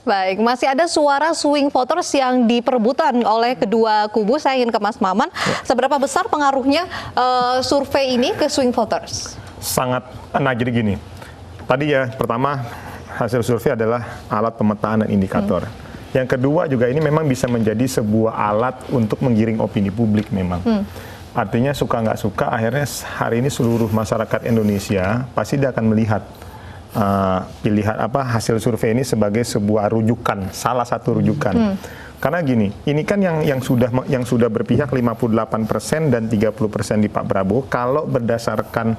Baik, masih ada suara swing voters yang diperebutkan oleh kedua kubu. Saya ingin ke Mas Maman. Seberapa besar pengaruhnya survei ini ke swing voters? Sangat, nah jadi gini. Tadi ya, pertama hasil survei adalah alat pemetaan dan indikator. Yang kedua juga ini memang bisa menjadi sebuah alat untuk menggiring opini publik memang. Artinya suka nggak suka, akhirnya hari ini seluruh masyarakat Indonesia pasti dia akan melihat pilihan hasil survei ini sebagai sebuah rujukan, salah satu rujukan. Karena gini, ini kan yang sudah berpihak 58% dan 30% di Pak Prabowo. Kalau berdasarkan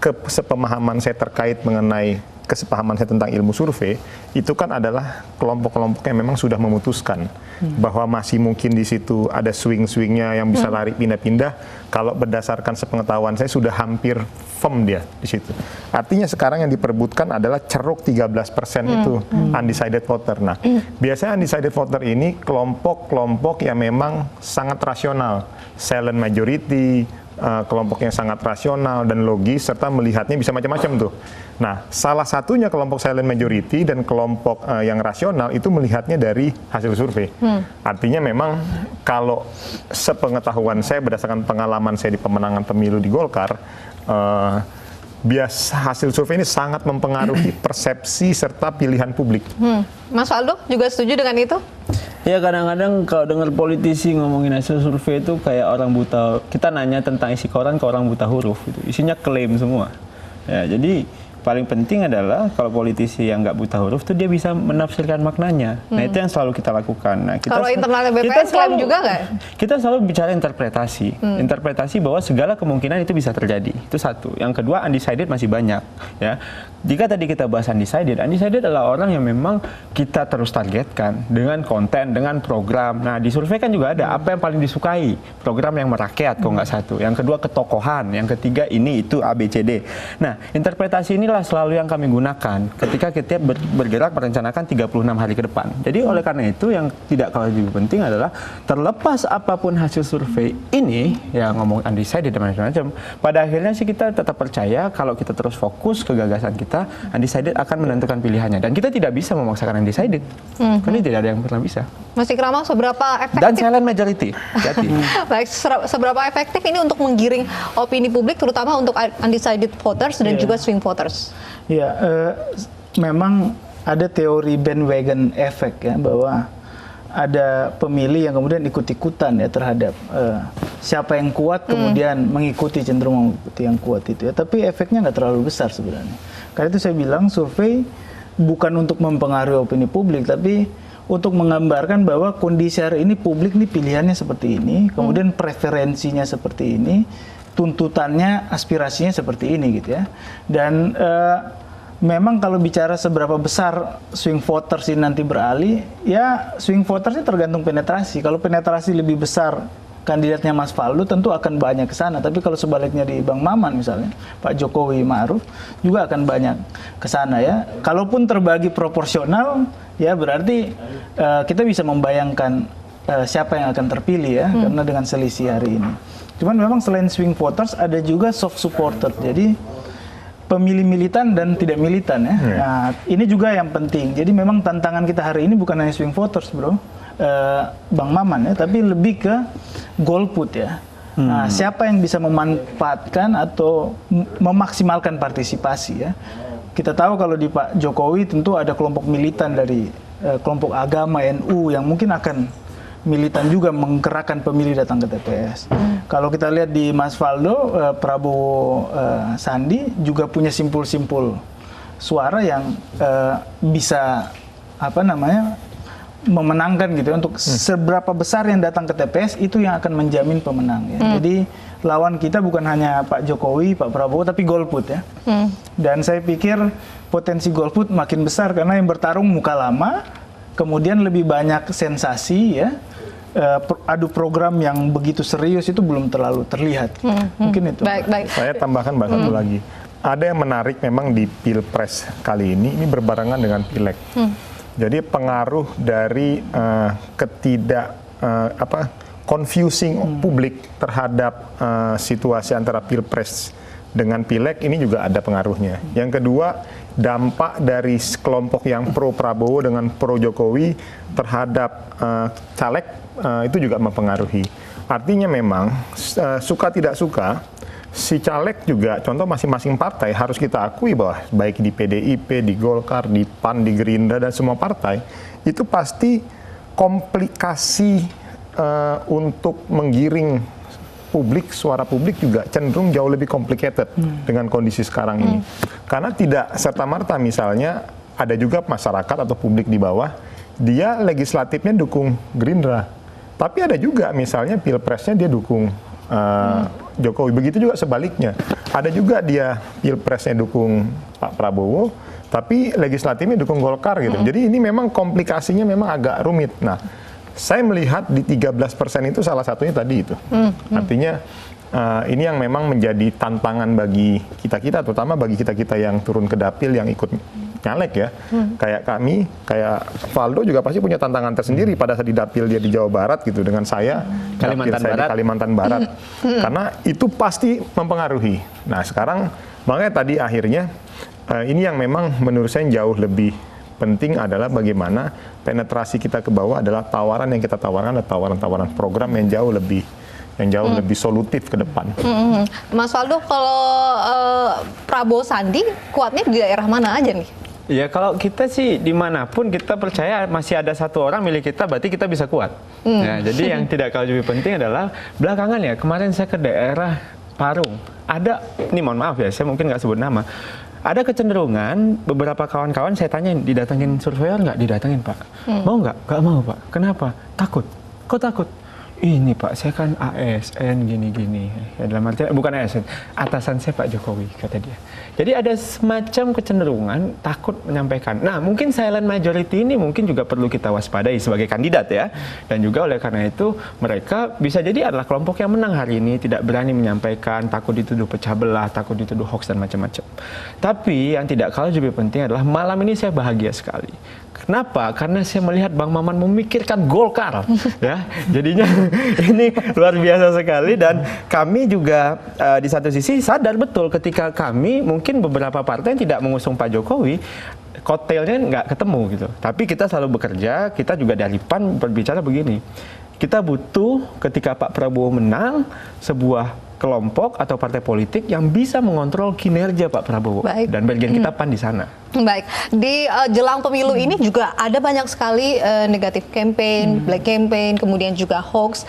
kesepemahaman saya terkait mengenai kesepahaman saya tentang ilmu survei, itu kan adalah kelompok-kelompok yang memang sudah memutuskan bahwa masih mungkin di situ ada swing-swingnya yang bisa lari pindah-pindah. Kalau berdasarkan sepengetahuan saya sudah hampir firm dia di situ. Artinya sekarang yang diperebutkan adalah ceruk 13% itu undecided voter. Nah, biasanya undecided voter ini kelompok-kelompok yang memang sangat rasional, silent majority, kelompok yang sangat rasional dan logis, serta melihatnya bisa macam-macam tuh. Nah, salah satunya kelompok silent majority dan kelompok yang rasional itu melihatnya dari hasil survei. Artinya memang kalau sepengetahuan saya berdasarkan pengalaman saya di pemenangan pemilu di Golkar, hasil survei ini sangat mempengaruhi persepsi serta pilihan publik. Mas Faldo juga setuju dengan itu? Ya, kadang-kadang kalau dengar politisi ngomongin hasil survei itu kayak orang buta. Kita nanya tentang isi koran ke orang buta huruf, gitu. Isinya klaim semua. Ya, jadi paling penting adalah kalau politisi yang nggak buta huruf tuh dia bisa menafsirkan maknanya. Nah, itu yang selalu kita lakukan. Nah, kalau internal BPS klaim juga nggak? Kita selalu bicara interpretasi. Interpretasi bahwa segala kemungkinan itu bisa terjadi. Itu satu. Yang kedua, undecided masih banyak. Ya. Jika tadi kita bahas undecided adalah orang yang memang kita terus targetkan dengan konten, dengan program. Nah, di survei kan juga ada apa yang paling disukai. Program yang merakyat, kalau nggak satu. Yang kedua, ketokohan. Yang ketiga, ini, itu, A, B, C, D. Nah, interpretasi inilah selalu yang kami gunakan ketika kita bergerak merencanakan 36 hari ke depan. Jadi oleh karena itu yang tidak kalah lebih penting adalah terlepas apapun hasil survei ini, ya ngomong undecided dan macam-macam, pada akhirnya sih kita tetap percaya kalau kita terus fokus ke gagasan kita, undecided akan menentukan pilihannya. Dan kita tidak bisa memaksakan undecided. Karena tidak ada yang pernah bisa. Mas Ikrama, seberapa efektif? Dan silent majority. Baik, seberapa efektif ini untuk menggiring opini publik, terutama untuk undecided voters dan juga swing voters? Ya, memang ada teori bandwagon effect ya, bahwa ada pemilih yang kemudian ikut-ikutan ya terhadap siapa yang kuat, kemudian cenderung mengikuti yang kuat itu ya. Tapi efeknya nggak terlalu besar sebenarnya. Karena itu saya bilang survei bukan untuk mempengaruhi opini publik, tapi untuk menggambarkan bahwa kondisi hari ini publik nih pilihannya seperti ini, kemudian preferensinya seperti ini, tuntutannya, aspirasinya seperti ini gitu ya. Dan memang kalau bicara seberapa besar swing voters ini nanti beralih, ya swing votersnya tergantung penetrasi. Kalau penetrasi lebih besar kandidatnya Mas Faldo, tentu akan banyak ke sana. Tapi kalau sebaliknya di Bang Maman misalnya, Pak Jokowi Ma'ruf juga akan banyak ke sana ya. Kalaupun terbagi proporsional, ya berarti kita bisa membayangkan siapa yang akan terpilih ya, karena dengan selisih hari ini. Cuman memang selain swing voters ada juga soft supporter. Jadi pemilih militan dan tidak militan ya. Nah, ini juga yang penting. Jadi memang tantangan kita hari ini bukan hanya swing voters, Bro. Bang Maman ya, tapi lebih ke golput ya. Nah, siapa yang bisa memanfaatkan atau memaksimalkan partisipasi ya. Kita tahu kalau di Pak Jokowi tentu ada kelompok militan dari kelompok agama NU yang mungkin akan militan juga menggerakkan pemilih datang ke TPS. Kalau kita lihat di Mas Faldo, Prabowo Sandi juga punya simpul-simpul suara yang bisa memenangkan gitu untuk seberapa besar yang datang ke TPS itu yang akan menjamin pemenang ya. Jadi lawan kita bukan hanya Pak Jokowi, Pak Prabowo, tapi golput ya. Dan saya pikir potensi golput makin besar karena yang bertarung muka lama, kemudian lebih banyak sensasi ya. Adu program yang begitu serius itu belum terlalu terlihat. Mungkin itu. Baik. Saya tambahkan satu lagi. Ada yang menarik memang di Pilpres kali ini berbarengan dengan Pileg. Jadi pengaruh dari confusing publik terhadap situasi antara Pilpres dengan Pileg ini juga ada pengaruhnya. Yang kedua, dampak dari kelompok yang pro Prabowo dengan pro Jokowi terhadap caleg itu juga mempengaruhi. Artinya memang suka tidak suka, si caleg juga, contoh masing-masing partai harus kita akui bahwa baik di PDIP, di Golkar, di PAN, di Gerindra, dan semua partai, itu pasti komplikasi untuk menggiring publik, suara publik juga cenderung jauh lebih complicated dengan kondisi sekarang ini. Karena tidak serta-merta misalnya ada juga masyarakat atau publik di bawah, dia legislatifnya dukung Gerindra. Tapi ada juga misalnya pilpresnya dia dukung Jokowi. Begitu juga sebaliknya. Ada juga dia pilpresnya dukung Pak Prabowo, tapi legislatifnya dukung Golkar gitu. Jadi ini memang komplikasinya memang agak rumit. Nah, saya melihat di 13% itu salah satunya tadi itu. Artinya ini yang memang menjadi tantangan bagi kita-kita, terutama bagi kita-kita yang turun ke dapil, yang ikut nyalek ya. Kayak kami, kayak Valdo juga pasti punya tantangan tersendiri pada saat di dapil dia di Jawa Barat gitu, dengan saya, Kalimantan saya Barat. di Kalimantan Barat. Karena itu pasti mempengaruhi. Nah sekarang, makanya tadi akhirnya ini yang memang menurut saya jauh lebih penting adalah bagaimana penetrasi kita ke bawah adalah tawaran yang kita tawarkan adalah tawaran-tawaran program yang jauh lebih solutif ke depan. Mas Waldo, kalau Prabowo Sandi kuatnya di daerah mana aja nih? Ya kalau kita sih dimanapun kita percaya masih ada satu orang milik kita, berarti kita bisa kuat. Ya, jadi yang tidak kalah lebih penting adalah belakangan ya, kemarin saya ke daerah Parung, ada, ini mohon maaf ya, saya mungkin nggak sebut nama, ada kecenderungan beberapa kawan-kawan saya tanya, didatengin surveyor nggak? Didatengin Pak. Mau nggak? Nggak mau Pak. Kenapa? Takut. Kok takut? Ini Pak, saya kan ASN gini-gini. Ya, dalam artian bukan ASN, atasan saya Pak Jokowi, kata dia. Jadi ada semacam kecenderungan takut menyampaikan. Nah, mungkin silent majority ini mungkin juga perlu kita waspadai sebagai kandidat ya. Dan juga oleh karena itu mereka bisa jadi adalah kelompok yang menang hari ini, tidak berani menyampaikan, takut dituduh pecah belah, takut dituduh hoax dan macam-macam. Tapi yang tidak kalah lebih penting adalah malam ini saya bahagia sekali. Kenapa? Karena saya melihat Bang Maman memikirkan Golkar, ya. Jadinya ini luar biasa sekali, dan kami juga di satu sisi sadar betul ketika kami mungkin beberapa partai yang tidak mengusung Pak Jokowi, kotelnya nggak ketemu gitu. Tapi kita selalu bekerja, kita juga dari PAN berbicara begini. Kita butuh ketika Pak Prabowo menang sebuah kelompok atau partai politik yang bisa mengontrol kinerja Pak Prabowo. Baik. Dan bagian kita PAN di sana. Baik, di jelang pemilu ini juga ada banyak sekali negatif campaign, black campaign, kemudian juga hoax,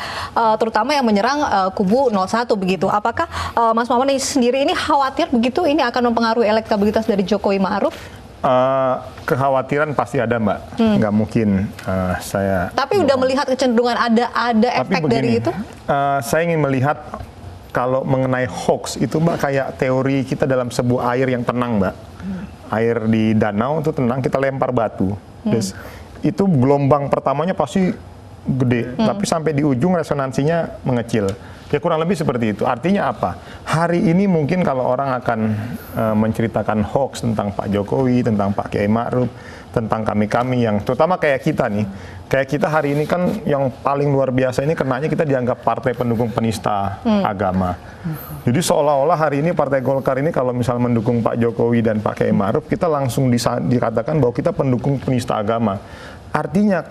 terutama yang menyerang kubu 01 begitu. Apakah Mas Maman sendiri ini khawatir begitu ini akan mempengaruhi elektabilitas dari Jokowi Ma'ruf? Kekhawatiran pasti ada Mbak, nggak mungkin saya. Tapi udah melihat kecenderungan ada efek begini, dari itu? Saya ingin melihat kalau mengenai hoax itu Mbak kayak teori kita dalam sebuah air yang tenang Mbak. Air di danau itu tenang, kita lempar batu. Terus itu gelombang pertamanya pasti gede, tapi sampai di ujung resonansinya mengecil. Ya kurang lebih seperti itu. Artinya apa? Hari ini mungkin kalau orang akan menceritakan hoax tentang Pak Jokowi, tentang Pak Kiai Ma'ruf, tentang kami-kami yang terutama kayak kita nih. Kayak kita hari ini kan yang paling luar biasa ini kenanya kita dianggap partai pendukung penista agama. Jadi seolah-olah hari ini Partai Golkar ini kalau misal mendukung Pak Jokowi dan Pak Kiai Ma'ruf, kita langsung dikatakan bahwa kita pendukung penista agama. Artinya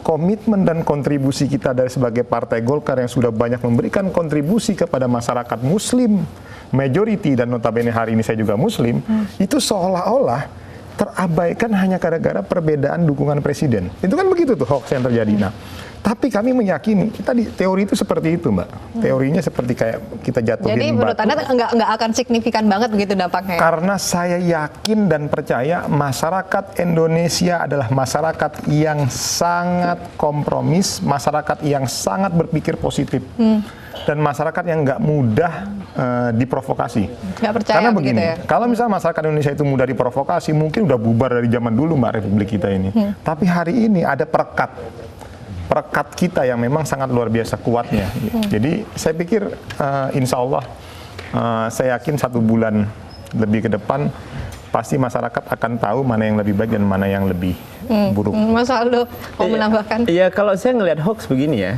komitmen dan kontribusi kita dari sebagai Partai Golkar yang sudah banyak memberikan kontribusi kepada masyarakat Muslim majority, dan notabene hari ini saya juga Muslim, itu seolah-olah terabaikan hanya gara-gara perbedaan dukungan presiden. Itu kan begitu tuh hoax yang terjadi. Nah, tapi kami meyakini, tadi teori itu seperti itu Mbak. Teorinya seperti kayak kita jatuhin Jadi menurut batu. Anda nggak akan signifikan banget begitu dampaknya? Karena saya yakin dan percaya masyarakat Indonesia adalah masyarakat yang sangat kompromis, masyarakat yang sangat berpikir positif, dan masyarakat yang nggak mudah diprovokasi. Nggak percaya Karena begitu begini, ya? kalau misalnya masyarakat Indonesia itu mudah diprovokasi, mungkin udah bubar dari zaman dulu Mbak Republik kita ini. Tapi hari ini ada perekat kita yang memang sangat luar biasa kuatnya. Jadi saya pikir insya Allah saya yakin 1 bulan lebih ke depan pasti masyarakat akan tahu mana yang lebih baik dan mana yang lebih buruk. Mas Waldo mau menambahkan? Iya, kalau saya ngelihat hoax begini ya,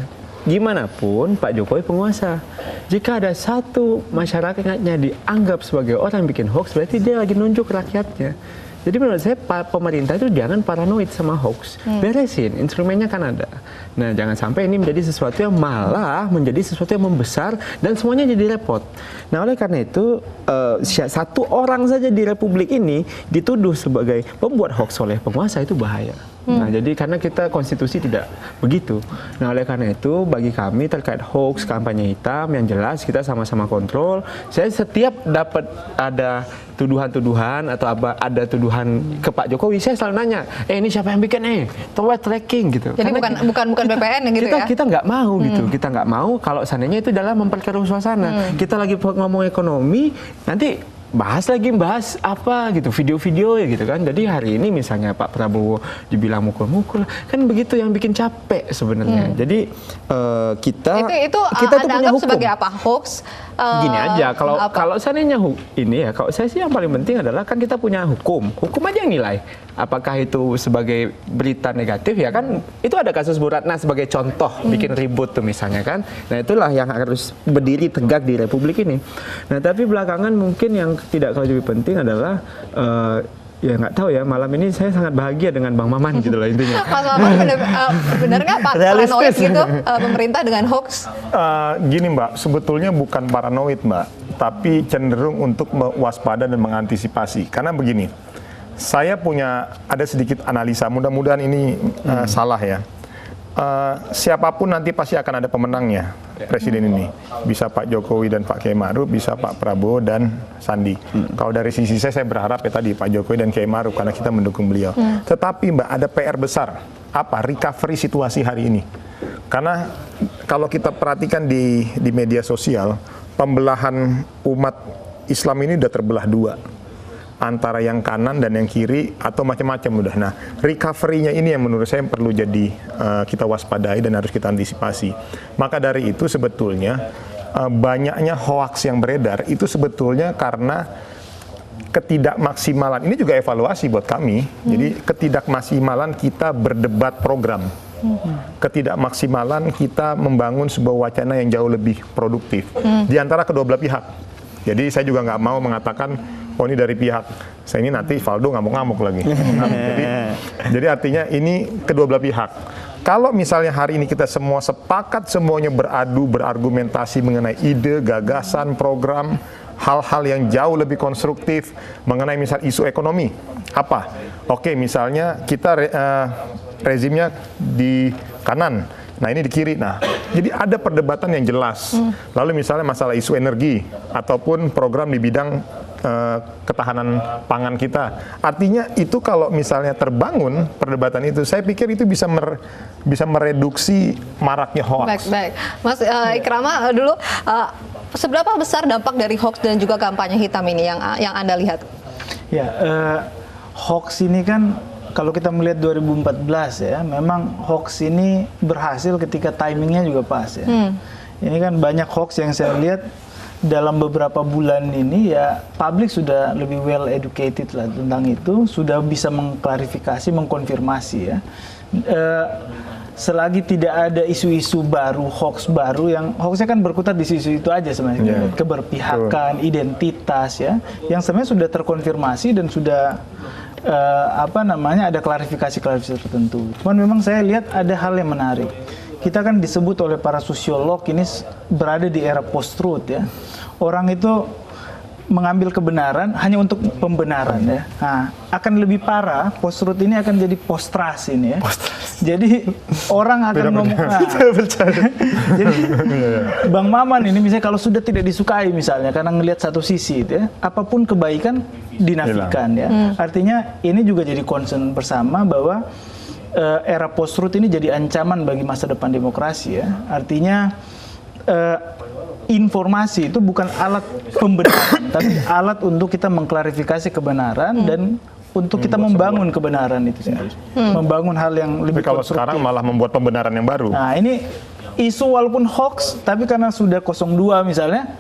gimana pun Pak Jokowi penguasa. Jika ada satu masyarakatnya dianggap sebagai orang yang bikin hoax, berarti dia lagi nunjuk rakyatnya. Jadi menurut saya pemerintah itu jangan paranoid sama hoax. Beresin, instrumennya kan ada. Nah, jangan sampai ini menjadi sesuatu yang malah menjadi sesuatu yang membesar dan semuanya jadi repot. Nah, oleh karena itu satu orang saja di Republik ini dituduh sebagai pembuat hoax oleh penguasa itu bahaya. Nah, jadi karena kita konstitusi tidak begitu. Nah, oleh karena itu bagi kami terkait hoax, kampanye hitam yang jelas kita sama-sama kontrol. Saya setiap dapat ada tuduhan-tuduhan atau ada tuduhan ke Pak Jokowi, saya selalu nanya, ini siapa yang bikin coba tracking gitu. Jadi bukan BPN yang gitu ya? Kita nggak mau gitu, kita nggak mau kalau seandainya itu adalah memperkeruh suasana. Kita lagi ngomong ekonomi, nanti bahas apa gitu, video-video ya gitu kan. Jadi hari ini misalnya Pak Prabowo dibilang mukul-mukul, kan begitu yang bikin capek sebenarnya. Jadi kita tuh punya hukum. Sebagai apa? Hoax? Gini aja, kalau seandainya ini ya, kalau saya sih yang paling penting adalah kan kita punya hukum aja yang nilai. Apakah itu sebagai berita negatif ya kan? Itu ada kasus Bu Ratna sebagai contoh bikin ribut tuh misalnya kan. Nah itulah yang harus berdiri tegak di Republik ini. Nah tapi belakangan mungkin yang tidak kalah lebih penting adalah ya nggak tahu ya, malam ini saya sangat bahagia dengan Bang Maman gitu loh intinya. Mas Maman benar nggak Pak paranoid gitu pemerintah dengan hoax? Gini Mbak, sebetulnya bukan paranoid Mbak, tapi cenderung untuk waspada dan mengantisipasi. Karena begini, saya ada sedikit analisa, mudah-mudahan ini salah ya. Siapapun nanti pasti akan ada pemenangnya presiden ini. Bisa Pak Jokowi dan Pak Kiai Ma'ruf, bisa Pak Prabowo dan Sandi. Kalau dari sisi saya berharap ya tadi Pak Jokowi dan Kiai Ma'ruf karena kita mendukung beliau. Tetapi Mbak, ada PR besar. Apa? Recovery situasi hari ini. Karena kalau kita perhatikan di media sosial, pembelahan umat Islam ini udah terbelah dua. Antara yang kanan dan yang kiri atau macam-macam udah. Nah, recovery-nya ini yang menurut saya perlu jadi kita waspadai dan harus kita antisipasi. Maka dari itu sebetulnya banyaknya hoaks yang beredar itu sebetulnya karena ketidakmaksimalan. Ini juga evaluasi buat kami. Jadi ketidakmaksimalan kita berdebat program. Ketidakmaksimalan kita membangun sebuah wacana yang jauh lebih produktif di antara kedua belah pihak. Jadi saya juga nggak mau mengatakan ini dari pihak saya, ini nanti Valdo ngamuk-ngamuk lagi. Jadi artinya ini kedua belah pihak. Kalau misalnya hari ini kita semua sepakat semuanya berargumentasi mengenai ide, gagasan, program, hal-hal yang jauh lebih konstruktif mengenai misal isu ekonomi. Apa? Oke, misalnya kita rezimnya di kanan. Nah ini di kiri. Nah, jadi ada perdebatan yang jelas. Lalu misalnya masalah isu energi ataupun program di bidang ketahanan pangan kita. Artinya itu kalau misalnya terbangun perdebatan itu, saya pikir itu bisa mereduksi maraknya hoax. Baik. Mas Ikrama dulu, seberapa besar dampak dari hoax dan juga kampanye hitam ini yang Anda lihat? Ya, hoax ini kan kalau kita melihat 2014 ya, memang hoax ini berhasil ketika timingnya juga pas ya. Ini kan banyak hoax yang saya lihat dalam beberapa bulan ini ya, publik sudah lebih well educated lah tentang itu, sudah bisa mengklarifikasi, mengkonfirmasi ya. Selagi tidak ada isu-isu baru, hoax baru, yang hoaxnya kan berkutat di isu itu aja sebenarnya, keberpihakan, identitas ya, yang sebenarnya sudah terkonfirmasi dan sudah ada klarifikasi tertentu. Cuman memang saya lihat ada hal yang menarik. Kita kan disebut oleh para sosiolog ini berada di era post-truth ya. Orang itu mengambil kebenaran hanya untuk pembenaran ya. Nah, akan lebih parah, post-truth ini akan jadi postrasi nih ya. Jadi orang akan ngomong, jadi Bang Maman ini misalnya kalau sudah tidak disukai misalnya karena ngelihat satu sisi itu ya, apapun kebaikan dinafikan ya. Artinya ini juga jadi concern bersama bahwa era post-truth ini jadi ancaman bagi masa depan demokrasi ya. Artinya informasi itu bukan alat pembenaran, tapi alat untuk kita mengklarifikasi kebenaran dan untuk kita membangun kebenaran itu sendiri. Membangun hal yang lebih konstruktif. Kalau sekarang malah membuat pembenaran yang baru. Nah ini isu walaupun hoax, tapi karena sudah 02 misalnya,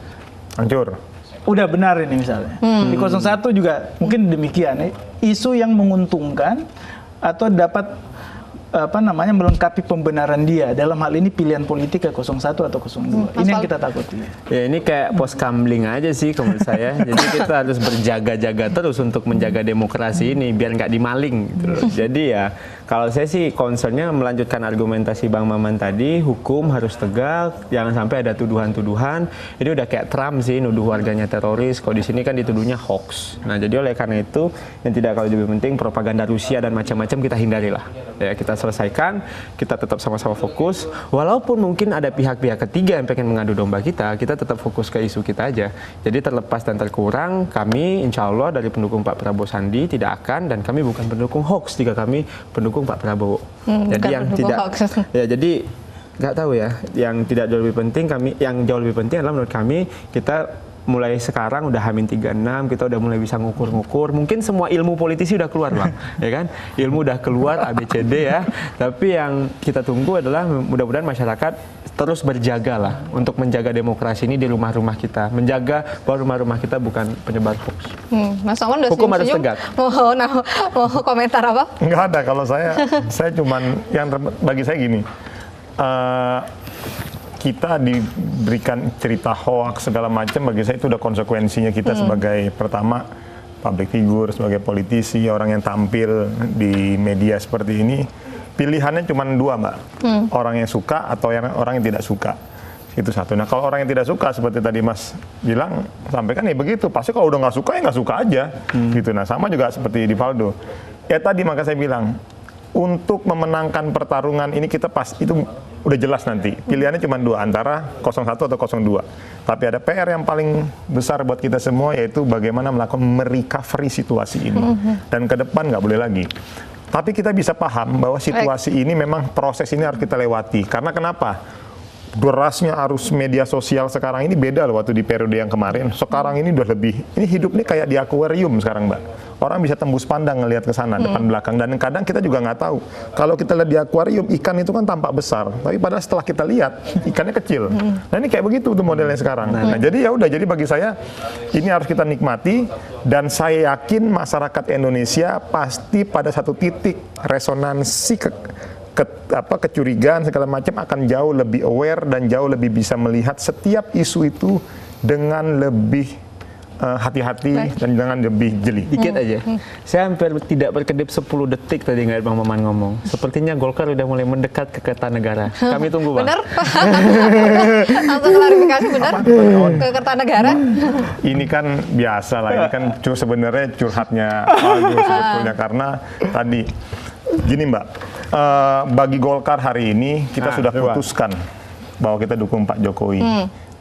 hancur. Udah benar ini misalnya. Di 01 juga mungkin demikian. Isu yang menguntungkan atau dapat melengkapi pembenaran dia. Dalam hal ini pilihan politiknya 01 atau 02. Ini yang kita takuti. Ya ini kayak pos kamling aja sih menurut saya. Jadi kita harus berjaga-jaga terus untuk menjaga demokrasi ini biar nggak dimaling gitu loh. Jadi ya kalau saya sih concernnya melanjutkan argumentasi Bang Maman tadi, hukum harus tegak, jangan sampai ada tuduhan-tuduhan. Ini udah kayak Trump sih, nuduh warganya teroris. Kalau di sini kan dituduhnya hoax. Nah jadi oleh karena itu yang tidak kalah lebih penting propaganda Rusia dan macam-macam kita hindarilah. Ya kita selesaikan, kita tetap sama-sama fokus. Walaupun mungkin ada pihak-pihak ketiga yang pengen mengadu domba kita tetap fokus ke isu kita aja. Jadi terlepas dan terkurang, kami insya Allah dari pendukung Pak Prabowo Sandi tidak akan, dan kami bukan pendukung hoax jika kami pendukung Pak Prabowo. Jadi yang tidak, ya jadi nggak tahu ya, yang tidak jauh lebih penting yang jauh lebih penting adalah menurut kami kita mulai sekarang udah H-36, kita udah mulai bisa ngukur-ngukur. Mungkin semua ilmu politisi udah keluar Bang, ya kan? Ilmu udah keluar ABCD ya. Tapi yang kita tunggu adalah mudah-mudahan masyarakat terus berjaga lah untuk menjaga demokrasi ini di rumah-rumah kita, menjaga bahwa rumah-rumah kita bukan penyebar hoax. Mas Maman udah hukum harus senyum-senyum. tegak. Mau komentar apa? Nggak ada, kalau saya cuman bagi saya gini. Kita diberikan cerita hoax segala macam, bagi saya itu udah konsekuensinya kita sebagai pertama public figure, sebagai politisi, orang yang tampil di media seperti ini, pilihannya cuma dua Mbak, orang yang suka atau orang yang tidak suka. Itu satu. Nah kalau orang yang tidak suka seperti tadi Mas bilang, sampaikan ya begitu, pasti kalau udah nggak suka ya nggak suka aja, gitu. Nah sama juga seperti di Valdo. Ya tadi maka saya bilang, untuk memenangkan pertarungan ini kita itu udah jelas nanti. Pilihannya cuma dua, antara 01 atau 02. Tapi ada PR yang paling besar buat kita semua, yaitu bagaimana melakukan merecovery situasi ini. Dan ke depan nggak boleh lagi. Tapi kita bisa paham bahwa situasi ini memang proses ini harus kita lewati. Karena kenapa? Derasnya arus media sosial sekarang ini beda loh waktu di periode yang kemarin. Sekarang ini udah lebih, ini hidup nih kayak di akuarium sekarang Mbak. Orang bisa tembus pandang ngelihat ke sana, depan belakang. Dan kadang kita juga nggak tahu. Kalau kita lihat di akuarium, ikan itu kan tampak besar. Tapi padahal setelah kita lihat, ikannya kecil. Nah ini kayak begitu tuh modelnya sekarang. Nah jadi ya udah, jadi bagi saya ini harus kita nikmati. Dan saya yakin masyarakat Indonesia pasti pada satu titik resonansi kecurigaan segala macam akan jauh lebih aware dan jauh lebih bisa melihat setiap isu itu dengan lebih hati-hati dan dengan lebih jeli. Dikit aja. Saya hampir tidak berkedip 10 detik tadi nggak Bang Maman ngomong. Sepertinya Golkar udah mulai mendekat ke Kertanegara. Kami tunggu Bang. Benar? Langsung klarifikasi, benar? Ke Kertanegara? Ini kan biasa lah, ini kan sebenarnya curhatnya Aldo sebetulnya, karena tadi gini Mbak, bagi Golkar hari ini kita sudah putuskan bahwa kita dukung Pak Jokowi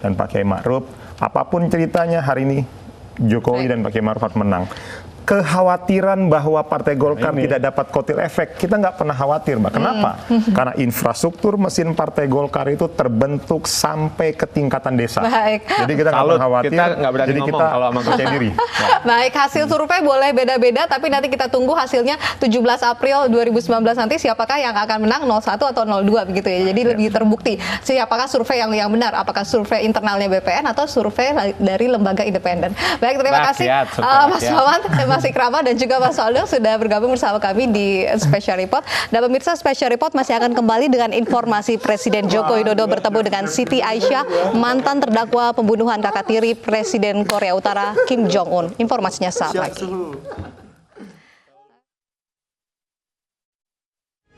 dan Pak Kiai Ma'ruf. Apapun ceritanya hari ini Jokowi dan Pak Kiai Ma'ruf menang. Kekhawatiran bahwa Partai Golkar tidak dapat kotil efek, kita nggak pernah khawatir, Mbak. Kenapa? Karena infrastruktur mesin Partai Golkar itu terbentuk sampai ke tingkatan desa. Baik. Jadi kita nggak pernah khawatir. Kita nggak berani jadi ngomong kita kalau sama percaya diri. Baik, hasil survei boleh beda-beda, tapi nanti kita tunggu hasilnya 17 April 2019 nanti siapakah yang akan menang, 01 atau 02 begitu ya. Jadi lebih terbukti siapakah survei yang benar, apakah survei internalnya BPN atau survei dari lembaga independen. Baik, terima kasih Mas Maman, Mas Ikrama dan juga Mas Waldo sudah bergabung bersama kami di Special Report. Dan pemirsa, Special Report masih akan kembali dengan informasi Presiden Joko Widodo bertemu dengan Siti Aisyah, mantan terdakwa pembunuhan kakak tiri Presiden Korea Utara Kim Jong Un. Informasinya saat lagi.